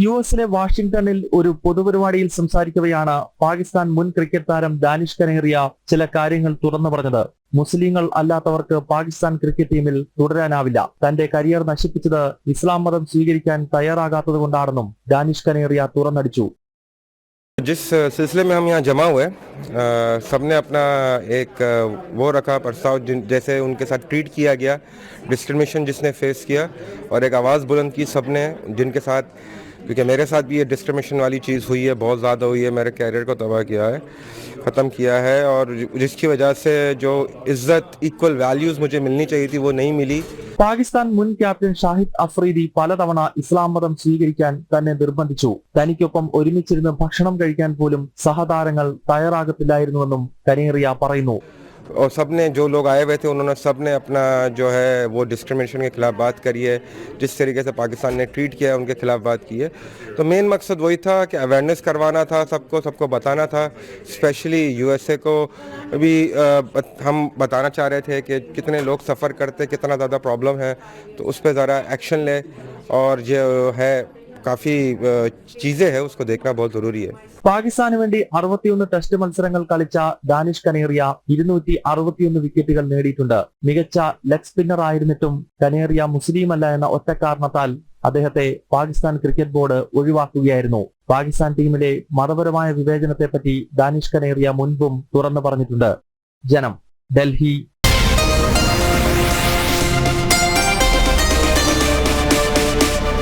യുഎസിലെ വാഷിംഗ്ടണിൽ ഒരു പൊതുപരിപാടിയിൽ സംസാരിക്കവെയാണ് പാകിസ്ഥാൻ മുൻ ക്രിക്കറ്റ് താരം ദാനിഷ് കനേറിയ ചില കാര്യങ്ങൾ തുറന്നു പറഞ്ഞത്. മുസ്ലിങ്ങൾ അല്ലാത്തവർക്ക് പാകിസ്ഥാൻ ക്രിക്കറ്റ് ടീമിൽ തുടരാനാവില്ല. തന്റെ കരിയർ നശിപ്പിച്ചത് ഇസ്ലാം മതം സ്വീകരിക്കാൻ തയ്യാറാകാത്തത് കൊണ്ടാണെന്നും ദാനിഷ് കനേറിയ തുറന്നടിച്ചു. जिस सिलसिले में हम यहाँ जमा हुए सबने अपना एक वो रखा प्रस्ताव जैसे उनके साथ ट्रीट किया गया, डिस्क्रिमिनेशन जिसने फेस किया और एक आवाज़ बुलंद की सबने जिनके साथ, क्योंकि मेरे साथ भी ये डिस्क्रिमिनेशन वाली चीज़ हुई है, बहुत ज़्यादा हुई है, मेरे कैरियर को तबाह किया है, ख़त्म किया है और जिसकी वजह से जो इज़्ज़त इक्वल वैल्यूज़ मुझे मिलनी चाहिए थी वो नहीं मिली. പാകിസ്ഥാൻ മുൻ ക്യാപ്റ്റൻ ഷാഹിദ് അഫ്രീദി പലതവണ ഇസ്ലാം മതം സ്വീകരിക്കാൻ തന്നെ നിർബന്ധിച്ചു. തനിക്കൊപ്പം ഒരുമിച്ചിരുന്ന് ഭക്ഷണം കഴിക്കാൻ പോലും സഹതാരങ്ങൾ തയ്യാറാകത്തില്ലായിരുന്നുവെന്നും കനേറിയ പറയുന്നു. और सब ने, जो लोग आए हुए थे उन्होंने सब ने अपना जो है वो डिस्क्रिमिनेशन के खिलाफ बात करी है, जिस तरीके से पाकिस्तान ने ट्रीट किया है उनके खिलाफ बात की है. तो मेन मकसद वही था कि अवेयरनेस करवाना था, सबको बताना था. स्पेशली यूएसए को भी हम बताना चाह रहे थे कि कितने लोग सफ़र करते, कितना ज़्यादा प्रॉब्लम है, तो उस पर ज़रा एक्शन ले और जो है काफ़ी चीज़ें हैं उसको देखना बहुत ज़रूरी है. പാകിസ്ഥാന് വേണ്ടി 61 ടെസ്റ്റ് മത്സരങ്ങൾ കളിച്ച ദാനിഷ് കനേറിയ 261 വിക്കറ്റുകൾ നേടിയിട്ടുണ്ട്. മികച്ച ലെഗ് സ്പിന്നർ ആയിരുന്നിട്ടും കനേറിയ മുസ്ലിം അല്ല എന്ന ഒറ്റ കാരണത്താൽ അദ്ദേഹത്തെ പാകിസ്ഥാൻ ക്രിക്കറ്റ് ബോർഡ് ഒഴിവാക്കുകയായിരുന്നു. പാകിസ്ഥാൻ ടീമിലെ മതപരമായ വിവേചനത്തെപ്പറ്റി ദാനിഷ് കനേറിയ മുൻപും തുറന്നു പറഞ്ഞിട്ടുണ്ട്. ജനം, ഡൽഹി.